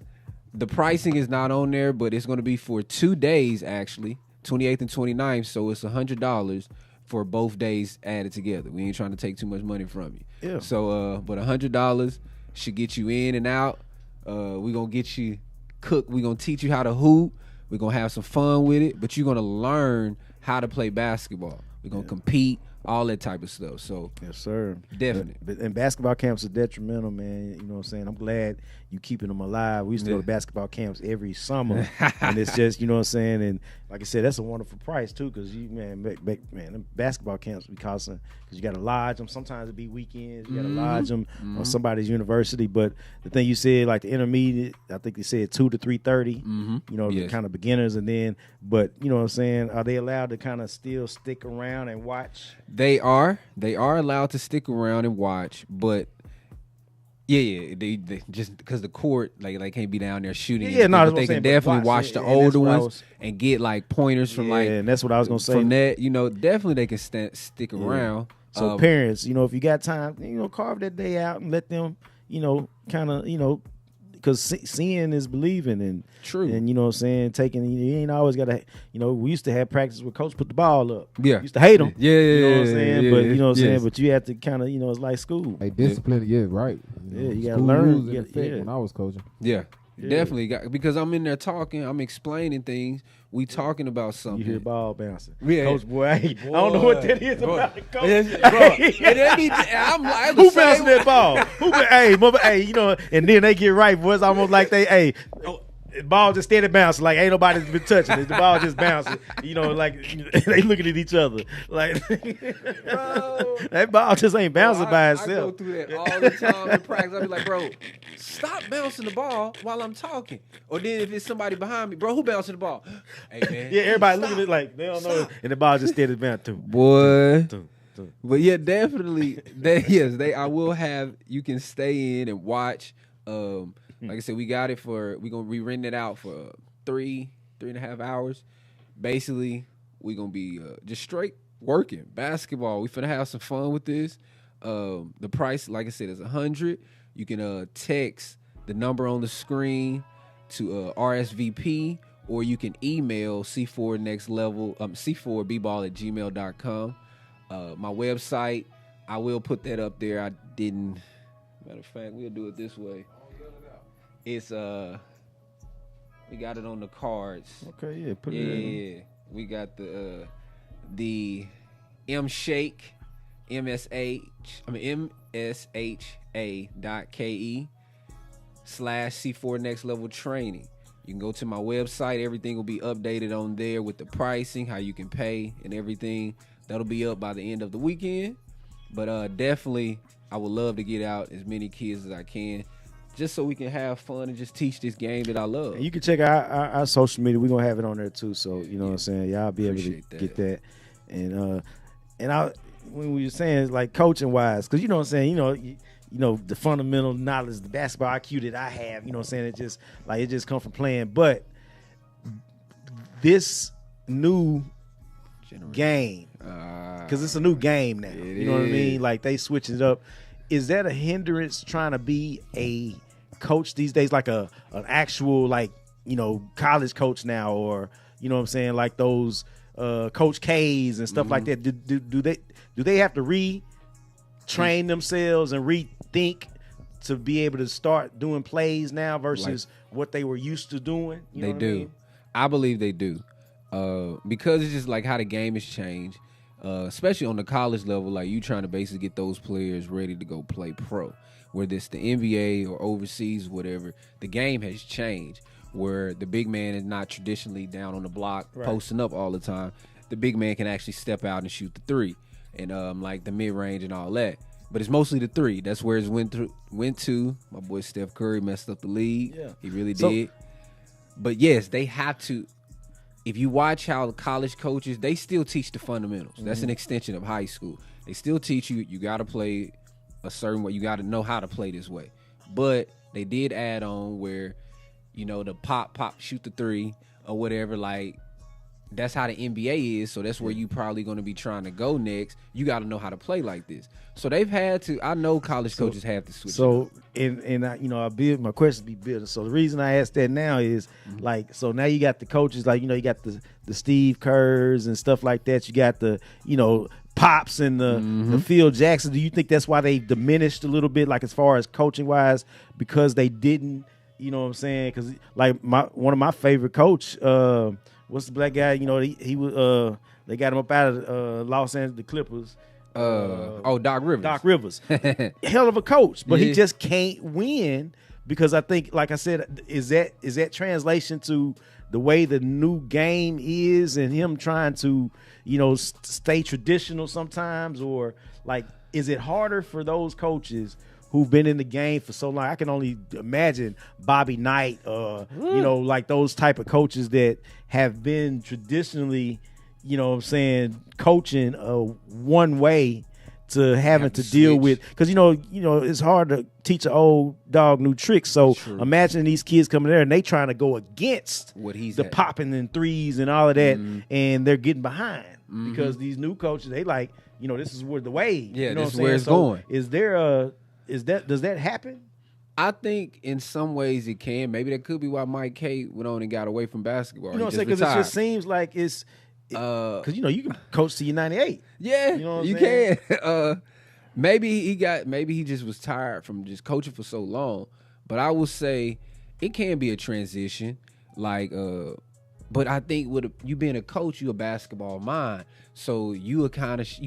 the pricing is not on there, but it's gonna be for 2 days actually, 28th and 29th. So it's $100 for both days added together. We ain't trying to take too much money from you. Yeah. So, but $100 should get you in and out. We're going to get you cooked. We're going to teach you how to hoop. We're going to have some fun with it, but you're going to learn how to play basketball. We're going to compete, all that type of stuff. So, yes, sir. Definitely. And basketball camps are detrimental, man. You know what I'm saying? I'm glad you keeping them alive. We used to go to basketball camps every summer, and it's just, you know what I'm saying? And like I said, that's a wonderful price, too, because, them basketball camps be costing, because you got to lodge them. Sometimes it be weekends. You got to lodge them on somebody's university. But the thing you said, like the intermediate, I think they said 2 to 3:30, you know, the kind of beginners. And then, but, you know what I'm saying, are they allowed to kind of still stick around and watch? They are allowed to stick around and watch, but they just because the court like can't be down there shooting. But they can definitely watch the older ones and get like pointers from and that's what I was gonna say. From that, you know, definitely they can stick around. So parents, you know, if you got time, you know, carve that day out and let them, you know, kind of, you know, because seeing is believing, and true, and you know what I'm saying, taking, you ain't always got to, you know, we used to have practice where coach put the ball up. Yeah, used to hate them. Yeah, you know what I'm saying, but you know what I'm saying, yes. but you have to kind of, you know, it's like school. Hey, discipline, right. You gotta learn. When I was coaching. Yeah. Definitely got, because I'm in there talking, I'm explaining things. We talking about something. You hear ball bouncing. Yeah. Coach, boy, I don't know what that is about the coach. I'm like, who bouncing that ball? Hey, you know, and then they get right, boy. It's almost like the ball just steady bouncing, like ain't nobody been touching it. The ball just bouncing, you know, like they looking at each other, like Bro, that ball just ain't bouncing by I itself. go through that all the time in practice. I be like, bro, stop bouncing the ball while I'm talking. Or then if it's somebody behind me, bro, who bouncing the ball? Hey man, Yeah, everybody looking at it like they don't know, and the ball just steady bouncing. boy. But yeah, definitely. I will have. You can stay in and watch. Like I said, we got it we're gonna re-rent it out for 3.5 hours. Basically, we're gonna be just straight working basketball. We finna have some fun with this. The price, like I said, is $100. You can text the number on the screen to RSVP, or you can email C4basketball@gmail.com. My website, I will put that up there. I didn't. Matter of fact, we'll do it this way. It's we got it on the cards. Okay, yeah, put it in. Yeah, we got the MSHA.ke /C4 Next Level Training. You can go to my website. Everything will be updated on there with the pricing, how you can pay, and everything. That'll be up by the end of the weekend. But definitely, I would love to get out as many kids as I can, just so we can have fun and just teach this game that I love. And you can check out our social media. We're gonna have it on there too. So you know what I'm saying. Y'all be able to get that. And when we were saying like coaching wise, because you know what I'm saying. You know the fundamental knowledge, the basketball IQ that I have. You know what I'm saying. It just come from playing. But this new game, because it's a new game now. You know what I mean. Like they switching it up. Is that a hindrance trying to be a coach these days, like an actual, like, you know, college coach now, or you know what I'm saying, like those Coach K's and stuff like that? Do they have to retrain themselves and rethink to be able to start doing plays now versus what they were used to doing? They do. I believe they do, because it's just like how the game has changed. Especially on the college level, like you trying to basically get those players ready to go play pro, whether it's the NBA or overseas, whatever. The game has changed where the big man is not traditionally down on the block, posting up all the time. The big man can actually step out and shoot the three, and like the mid range and all that. But it's mostly the three. That's where it went to. My boy Steph Curry messed up the league. Yeah. He really did. But yes, they have to. If you watch how the college coaches, they still teach the fundamentals. That's an extension of high school. They still teach you got to play a certain way. You got to know how to play this way. But they did add on where, you know, the pop, shoot the three or whatever. Like, that's how the NBA is. So that's where you probably going to be trying to go next. You got to know how to play like this. So they've had to. I know college coaches have to switch. So my questions be built. So the reason I ask that now is like, so now you got the coaches, like, you know, you got the Steve Kerrs and stuff like that. You got the, you know, Pops and the Phil Jackson. Do you think that's why they diminished a little bit, like as far as coaching wise, because they didn't, you know what I'm saying? Because like one of my favorite coach, what's the black guy? You know, he was they got him up out of Los Angeles, the Clippers. Doc Rivers. Doc Rivers, hell of a coach, but he just can't win because I think, like I said, is that translation to the way the new game is and him trying to, you know, stay traditional sometimes, or like, is it harder for those coaches who've been in the game for so long? I can only imagine Bobby Knight, you know, like those type of coaches that have been traditionally, you know what I'm saying, coaching one way to having to deal with, because you know it's hard to teach an old dog new tricks. So imagine these kids coming there and they trying to go against what he's the popping and threes and all of that, and they're getting behind because these new coaches, they like, you know, this is where the way, you know, this is where it's going. Does that happen? I think in some ways it can. Maybe that could be why Mike K went on and got away from basketball. You know what I'm saying? Because it just seems like it's because you know you can coach to your 98. Yeah, you know what I'm saying? Can. Maybe he just was tired from just coaching for so long. But I will say, it can be a transition, like but I think with you being a coach, you a basketball mind, so you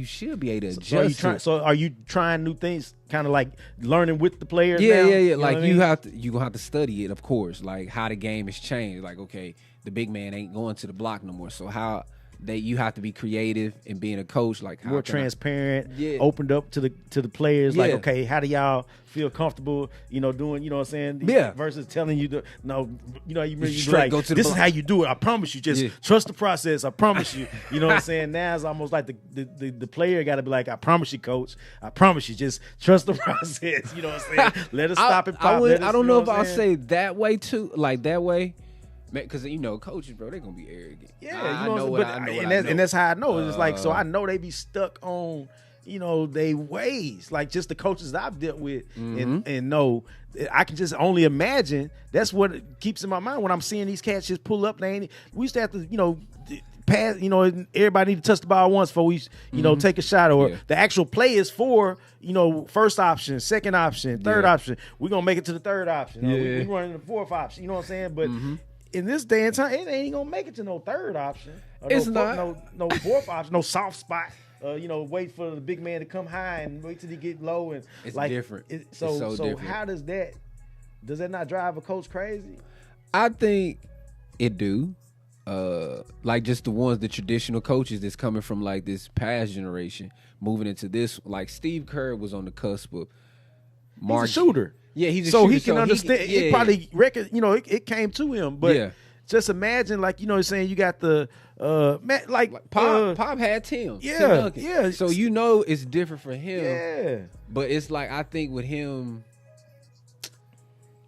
should be able to adjust. So are you trying new things, kind of like learning with the players? Yeah, now? yeah. Like you gonna have to study it, of course. Like how the game has changed. Like okay, the big man ain't going to the block no more. So how you have to be creative in being a coach. Like how more transparent, opened up to the players. Yeah. Like okay, how do y'all feel comfortable? Doing, you know what I'm saying? Yeah. Versus telling you you really Straight like, go to the this block. is how you do it. I promise you. Just trust the process. I promise you. You know what I'm saying? Now it's almost like the player got to be like, I promise you, coach. I promise you. Just trust the process. You know what I'm saying? Let us stop and pop. I don't know if I'll say that way too. Like that way. Because coaches, bro, they gonna be arrogant. Yeah, I know what I know. And that's how I know. It's like, so I know they be stuck on, they ways. Like just the coaches that I've dealt with, and know, I can just only imagine. That's what keeps in my mind when I'm seeing these cats just pull up. We used to have to, pass. Everybody need to touch the ball once before we, take a shot. Or the actual play is for, first option, second option, third option. We're gonna make it to the third option. We running the fourth option. You know what I'm saying? But in this day and time, it ain't gonna make it to no third option. It's no fourth option, no soft spot. Wait for the big man to come high and wait till he get low, and it's like different. So different. How does that not drive a coach crazy? I think it do. Like just the traditional coaches that's coming from like this past generation, moving into this. Like Steve Kerr was on the cusp of He's a shooter. Yeah, he's a so shooter. He can understand. He probably reckon, it came to him. But just imagine, like, saying you got the like Pop had Tim. Yeah, yeah. So it's different for him. Yeah. But it's like I think with him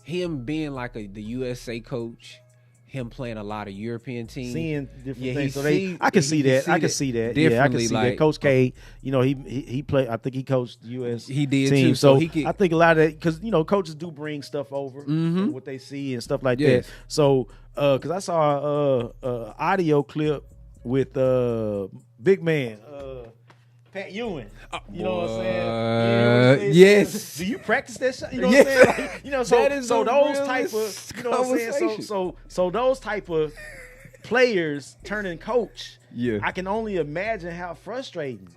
being like the USA coach, him playing a lot of European teams, seeing different things. So I can see that. I can see that. Yeah, I can see that. Coach K, he played. I think he coached the US. He did team. too. So I think a lot of that, because coaches do bring stuff over, what they see and stuff like that. So because I saw a audio clip with big man. Pat Ewing, you know what I'm saying? Yes. Do you practice that shot? You know what I'm saying? So those type of, you know what I'm saying? So those type of players turning coach. Yeah. I can only imagine how frustrating.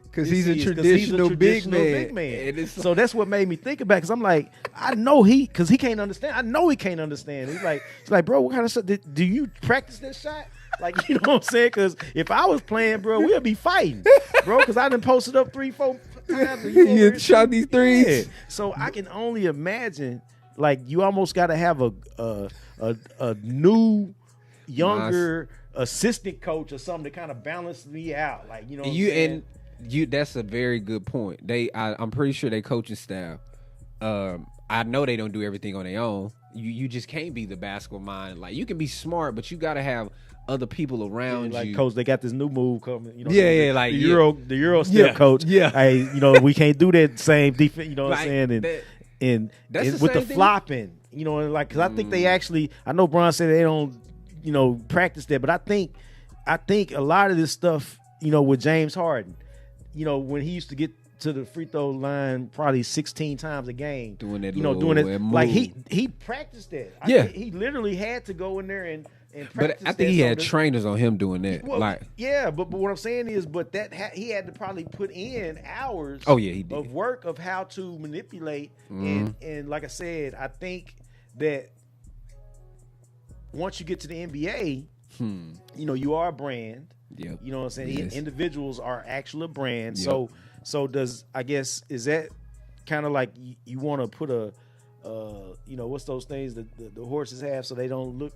Because he's a traditional big man. So that's what made me think about it. Because I'm like, I know because he can't understand. I know he can't understand. He's like, bro, what kind of shot? Do you practice that shot? Like, you know what I'm saying? Because if I was playing, bro, we'd be fighting, bro. Because I done posted up 3-4 times. You shot these threes. Yeah. So I can only imagine, like, you almost got to have a new, younger assistant coach or something to kind of balance me out. Like, you know what I'm saying? That's a very good point. I'm pretty sure they coaching staff. I know they don't do everything on their own. You just can't be the basketball mind. Like, you can be smart, but you got to have other people around like you. Coach, they got this new move coming. You know, like the Euro step coach. Yeah, hey, we can't do that same defense. You know what I'm saying? And with the thing. flopping, and like, because I think they actually. I know Bron said they don't, practice that, but I think a lot of this stuff, with James Harden, when he used to get to the free throw line probably 16 times a game, doing that, like he practiced that. He literally had to go in there and but I think he had trainers on him doing that. Well, but what I'm saying is, he had to probably put in hours. Oh yeah, he did. Of work of how to manipulate, and like I said, I think that once you get to the NBA, you are a brand. Yep. You know what I'm saying? Yes. Individuals are actually a brand. Yep. So is that kind of like you want to put what's those things that the horses have so they don't look,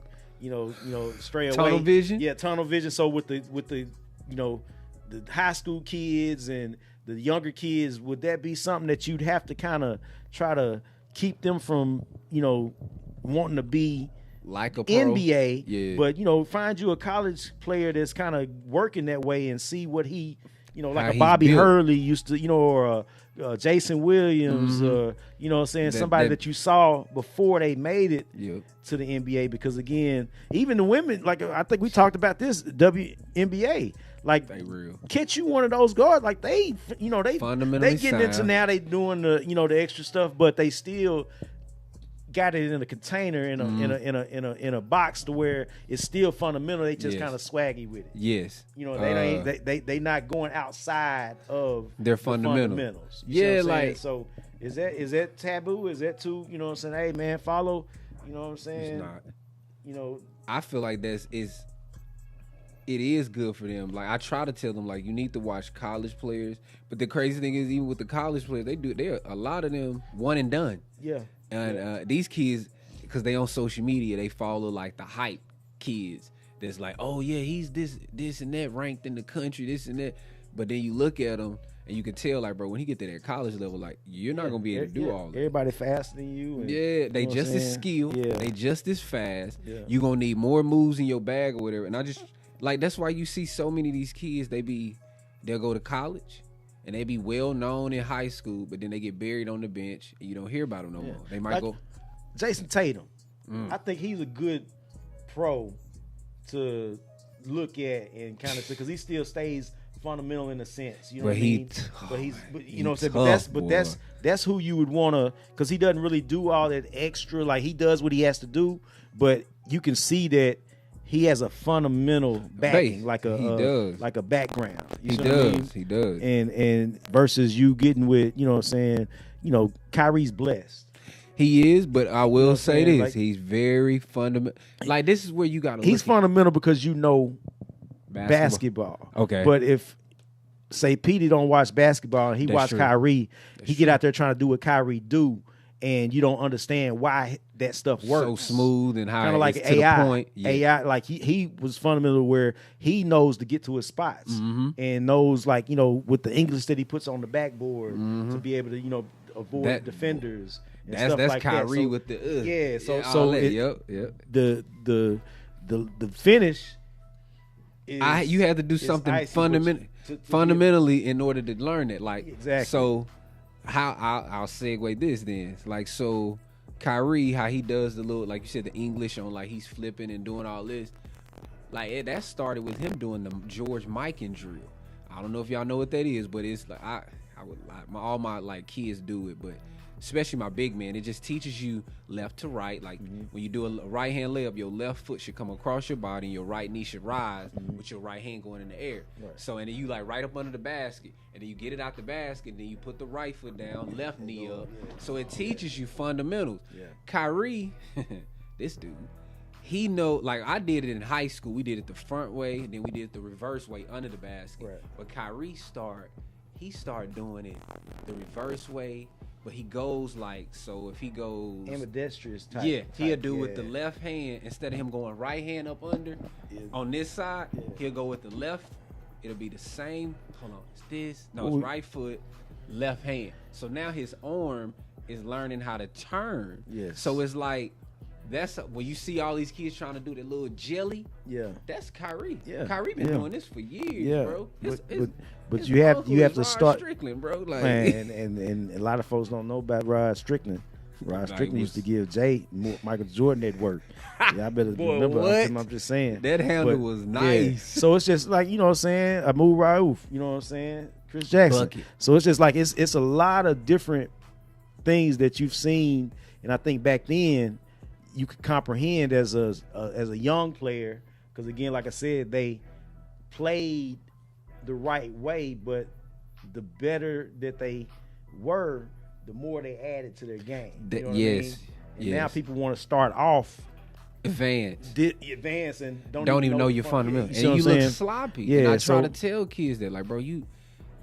stray away? Tunnel vision? Yeah, tunnel vision. So with the the high school kids and the younger kids, would that be something that you'd have to kind of try to keep them from, wanting to be like a pro. NBA, but find you a college player that's kind of working that way and see what he, like a Bobby Hurley used to, or Jason Williams, what I'm saying, somebody that you saw before they made it to the NBA. Because again, even the women, like I think we talked about this, WNBA, like they real. Catch you one of those guards, like they fundamentally they getting into now, they doing the the extra stuff, but they still got it in a container in a box to where it's still fundamental. They just kind of swaggy with it. Yes. You know, they not going outside of their the fundamentals. You yeah, like so is that taboo? Is that too? You know what I'm saying? Hey man, follow. You know what I'm saying? It's not. You know, I feel like it is good for them. Like I try to tell them, like you need to watch college players. But the crazy thing is, even with the college players, they're a lot of them one and done. Yeah. And these kids, because they on social media, they follow like the hype kids. That's like, oh yeah, he's this and that, ranked in the country, this and that. But then you look at them and you can tell, like, bro, when he get to that college level, like you're not gonna be able to do all that. Everybody faster than you. And, they just as skilled. Yeah. They just as fast. Yeah. You gonna need more moves in your bag or whatever. And I just like that's why you see so many of these kids. They'll go to college. And they be well known in high school, but then they get buried on the bench, and you don't hear about them no more. They might go. Jason Tatum, I think he's a good pro to look at and kind of because he still stays fundamental in a sense. You know what I mean? But you know what I'm saying? But that's who you would want to because he doesn't really do all that extra. Like he does what he has to do, but you can see that. He has a fundamental backing, like a background. He does. And versus you getting with, you know what I'm saying, Kyrie's blessed. He is, but I will say this. Like, he's very fundamental. Like, this is where you got to He's fundamental because you know basketball. Okay. But if, say, Petey don't watch basketball and he watch Kyrie, he get out there trying to do what Kyrie do, and you don't understand why that stuff works. So smooth and how kind of like AI. The point. Yeah. AI, like he was fundamental where he knows to get to his spots and knows, like, with the English that he puts on the backboard to be able to, avoid defenders. And that's like Kyrie that. With the the finish. You had to do something fundamentally in order to learn it. Like exactly. So. I'll segue this then. Like, so Kyrie, how he does the little, like you said, the English on, like he's flipping and doing all this. Like that started with him doing the George Mikan drill. I don't know if y'all know what that is, but it's like all my like kids do it, but especially my big man, it just teaches you left to right. Like when you do a right hand layup, your left foot should come across your body and your right knee should rise with your right hand going in the air. Right. So and then you like right up under the basket, and then you get it out the basket, and then you put the right foot down, left knee up. So it teaches you fundamentals. Yeah. Kyrie, this dude, he know, like I did it in high school. We did it the front way, and then we did it the reverse way under the basket. Right. But Kyrie started doing it the reverse way. But he goes like, so if he goes ambidextrous type. Yeah, he'll do with the left hand instead of him going right hand up under on this side. Yeah. He'll go with the left. It'll be the same. Hold on, it's this. No, it's right foot, left hand. So now his arm is learning how to turn. Yes. So it's like that's when you see all these kids trying to do that little jelly. Yeah. That's Kyrie. Yeah. Kyrie been doing this for years, bro. But you have to start Strickland, bro. Like, man, and a lot of folks don't know about Rod Strickland. Rod Strickland used to give Jay Michael Jordan that work. Yeah, I better remember. I'm just saying that handle was nice. Yeah. So it's just like, you know what I'm saying, Amu Rauf, you know what I'm saying, Chris Jackson. Bucket. So it's just like it's a lot of different things that you've seen, and I think back then you could comprehend as a young player, because again, like I said, they played the right way, but the better that they were, the more they added to their game. You know what I mean? And now people want to start off advanced and don't even know your fundamentals, and you look sloppy. Yeah, and I try to tell kids that, like, bro, you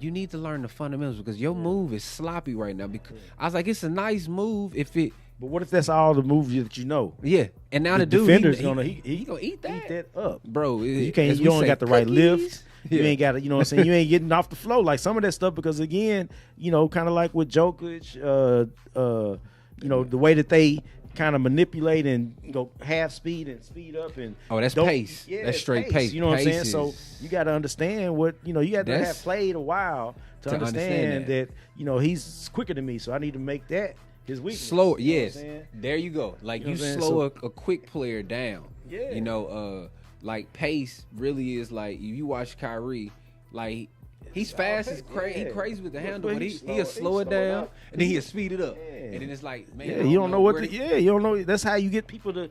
need to learn the fundamentals because your move is sloppy right now. Because I was like, it's a nice move if it. But what if that's all the moves that you know? Yeah, and now the dude, defender's he gonna eat that up, bro. You don't got the right lift. You ain't got to, you know what I'm saying? You ain't getting off the flow like some of that stuff because, again, kind of like with Jokic, the way that they kind of manipulate and go half speed and speed up and that's pace. Yeah, that's straight pace. You know what I'm saying? So you got to understand what you got to have played a while to understand that he's quicker than me, so I need to make that his weakness. Slower, yes. There you go. Like you slow a quick player down. Yeah. Like pace really is like, if you watch Kyrie, like He's fast as crazy. He crazy with the handle, but he'll slow it down and then he'll speed it up. And then it's like, man, yeah, you don't know what. You don't know. That's how you get people to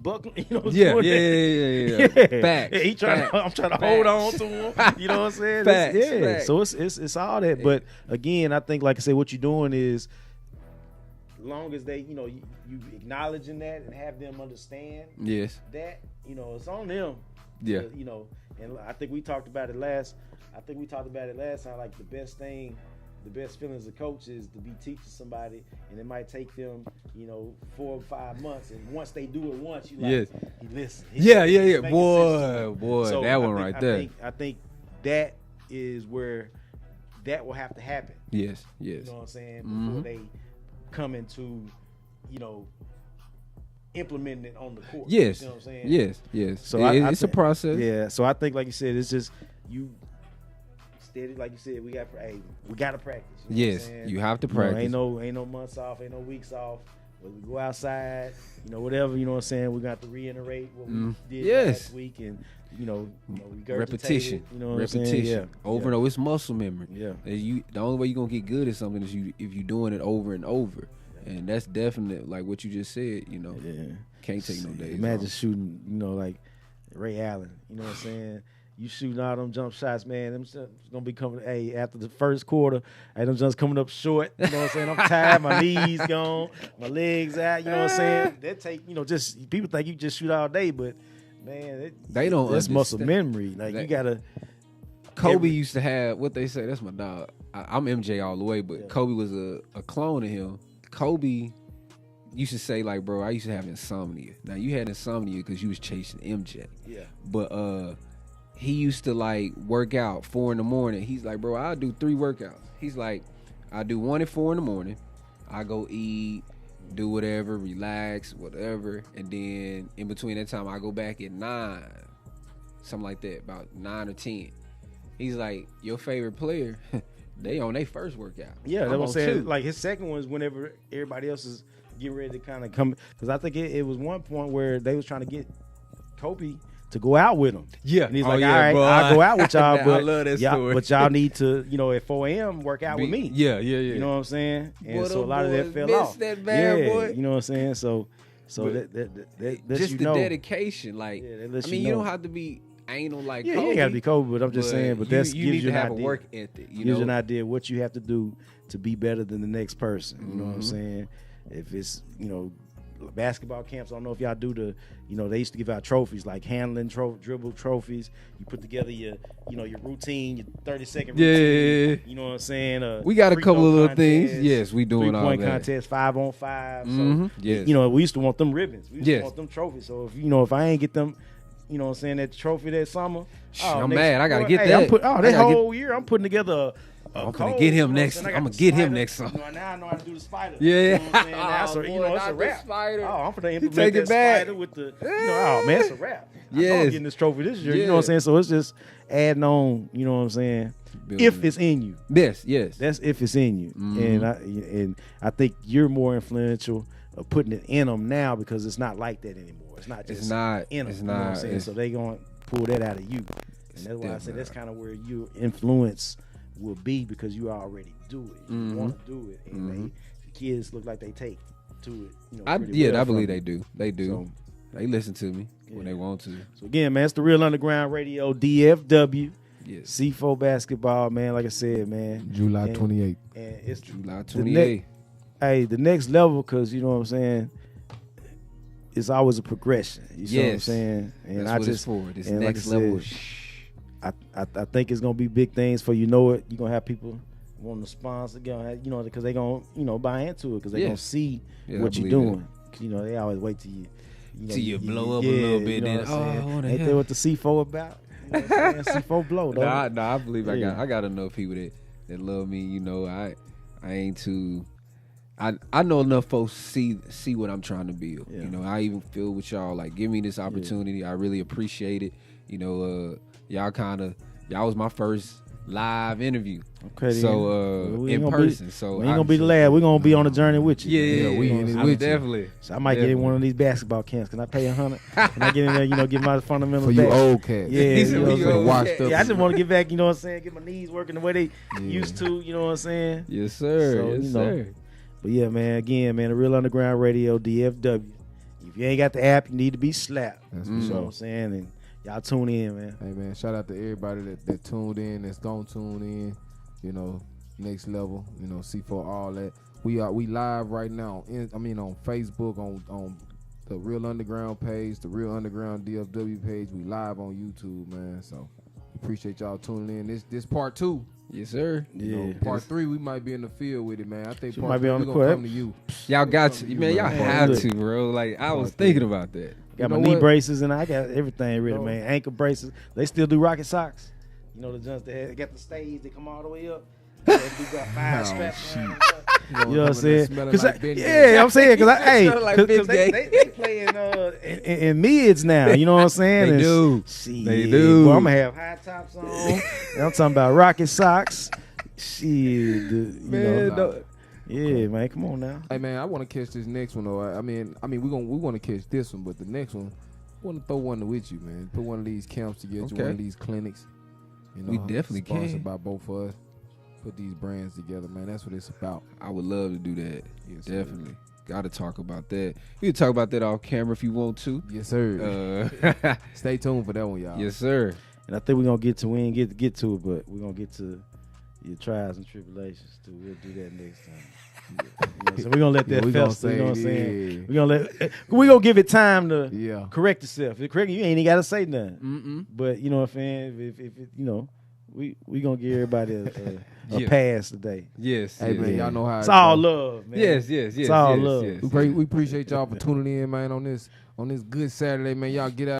buckle. You know. Yeah. Facts. Yeah, I'm trying to hold on to him. You know what I'm saying? Facts. So it's all that. But again, I think, like I said, what you're doing is, long as they, you acknowledging that and have them understand. Yes. That it's on them. Yeah. And I think we talked about it last. Time. Like the best feeling as a coach is to be teaching somebody, and it might take them, 4 or 5 months. And once they do it once, you like, he listen. Yeah. Boy, so that one right there. I think that is where that will have to happen. Yes. You know what I'm saying? Before they come into, implementing it on the court. Yes. You know what I'm saying? Yes. So it's a process. Yeah. So I think, like you said, it's just you steady. Like you said, we got to practice. Yes, you have to practice. Ain't no months off, ain't no weeks off. When we go outside, whatever. You know what I'm saying? We're gonna have to reiterate what we did last week, and repetition. You know what repetition. I'm saying? Yeah. Over and over. It's muscle memory. Yeah. The only way you're gonna get good at something is if you're doing it over and over. And that's definite, like what you just said, can't take no days. Imagine off. shooting, like Ray Allen. You know what I'm saying? You shooting all them jump shots, man. Them gonna be coming. Hey, after the first quarter, them jumps coming up short. You know what I'm saying? I'm tired. My knees gone. My legs out. You know what I'm saying? That take. Just people think you just shoot all day, but man, they don't. That's muscle memory. Like you gotta. Kobe used to have what they say. That's my dog. I'm MJ all the way, but Kobe was a clone of him. Kobe used to say, like, bro, I used to have insomnia. Now, you had insomnia because you was chasing MJ. Yeah. But he used to, like, work out 4 in the morning. He's like, bro, I'll do 3 workouts. He's like, I do 1 at 4 in the morning. I go eat, do whatever, relax, whatever. And then in between that time, I go back at 9. Something like that, about 9 or 10. He's like, your favorite player... They on their first workout. Yeah, that's what I'm saying. Like his second one is whenever everybody else is getting ready to kind of come. Because I think it was one point where they was trying to get Kobe to go out with him. Yeah. And he's like, all right, I'll go out with y'all. But I love that story. But y'all need to, at 4 a.m. work out with me. Yeah. You know what I'm saying? And so a lot of that fell off. off. That bad boy. You know what I'm saying? So that just the dedication. Like, you don't have to be anal like Kobe. You ain't gotta be Kobe, but I'm just saying. But that's you gives need you to an have idea. A work ethic. Gives you an idea of what you have to do to be better than the next person. You know what I'm saying? If it's basketball camps, I don't know if y'all do they used to give out trophies like handling dribble trophies. You put together your routine, your 30-second routine. Yeah. You know what I'm saying? We got a couple of little things. Yes, we doing all that. 3-point contest, 5-on-5. So yes. We used to want them ribbons. We used to want them trophies. So if I ain't get them. You know what I'm saying? That trophy that summer. I'm mad. I got to get that. That whole year, I'm putting together I'm going to get him next. I'm going to get him next summer. Now I know how to do the spider. Yeah. You know what I'm saying? That's it's a wrap. Spider. Oh, I'm going to implement that spider with the, it's a wrap. Yes. I'm getting this trophy this year. You know what I'm saying? So it's just adding on, you know what I'm saying? If it's in you. Yes. That's if it's in you. And I think you're more influential of putting it in them now because it's not like that anymore. It's not just in them. You know what I'm saying? So they going to pull that out of you. And that's why I said that's kind of where your influence will be because you already do it. You want to do it. And the kids look like they take to it. I believe they do. They do. So, they listen to me when they want to. So again, man, it's the Real Underground Radio, DFW. Yes. C4 basketball, man. Like I said, man. July 28th. And it's July 28th. The next level, because you know what I'm saying, it's always a progression. You see what I'm saying? And that's what it's for. This next level. I think it's gonna be big things for you're gonna have people wanting to sponsor, because they're gonna buy into it because they're gonna see what you're doing. They always wait till you blow up a little bit. Then ain't that what the C4 about? You know what I'm saying? C4 blow. Nah, I believe I got enough people that love me. I ain't too. I know enough folks see what I'm trying to build. Yeah. I even feel with y'all like give me this opportunity. I really appreciate it. Y'all was my first live interview. Okay, So we in ain't person. So we ain't gonna be the last. We're gonna be on the journey with you. Yeah, we in it I'm with you. definitely. So I might get in one of these basketball camps. Can I pay $100? Can I get in there? Get my fundamentals For you back. old cats. Yeah, He said, you know what I'm "We saying? old washed cats." up. Yeah, I just want to get back. You know what I'm saying? Get my knees working the way they Yeah. used to. You know what I'm saying? Yes, sir. So, yes, you know. sir. But yeah, man. Again, man, the Real Underground Radio, DFW. If you ain't got the app, you need to be slapped. That's You for know what sure. I'm saying? And y'all tune in, man. Hey man, shout out to everybody that tuned in, that's gonna tune in. Next level. C4 all that. We live right now. On Facebook, on the Real Underground page, the Real Underground DFW page. We live on YouTube, man. So appreciate y'all tuning in. This part 2. Yes, sir. Yeah. Part 3, we might be in the field with it, man. I think She part might be 3 on we the gonna court. come to you. Y'all got to, man. Y'all man. have Look. to, bro. Like I was Part thinking 3. about that. Got You my know knee what? braces and I got everything ready, No. man. Ankle braces. They still do rocket socks. You know the joints they got the stays that come all the way up. They got 5 Oh, straps. shit. around the- You know what I'm saying? Smelling 'Cause like Ben yeah, I'm saying because Smelling like Ben they play in mids now. You know what I'm saying? They And do. Shit, They do. Boy, I'm gonna have high tops on. And I'm talking about rocket socks. Shit, you Man, know. don't- Yeah, man. Come on now. Hey man, I want to catch this next one though. I mean, we want to catch this one, but the next one, I want to throw one with you, man. Put one of these camps together, Okay. one of these clinics. We definitely sponsored can. by both of us. Put these brands together, man. That's what it's about. I would love to do that. Yes, sir. Definitely. Got to talk about that. We can talk about that off camera if you want to. Yes, sir. Stay tuned for that one, y'all. Yes, sir. And I think we're gonna get to. We ain't get to it, but we're gonna get to your trials and tribulations too. We'll do that next time. So we're gonna let that we gonna fester. You know what I'm say, saying? We're gonna give it time to Yeah. correct itself. If correct, you ain't even gotta say nothing. Mm-mm. But you know what I'm saying? If we gonna give everybody a Yeah. pass today. Yes. Hey yes. man, y'all know how It's it all go. love, man. Yes, yes, yes. It's all yes, love. yes, We appreciate y'all for tuning in, man, on this good Saturday, man. Y'all get out.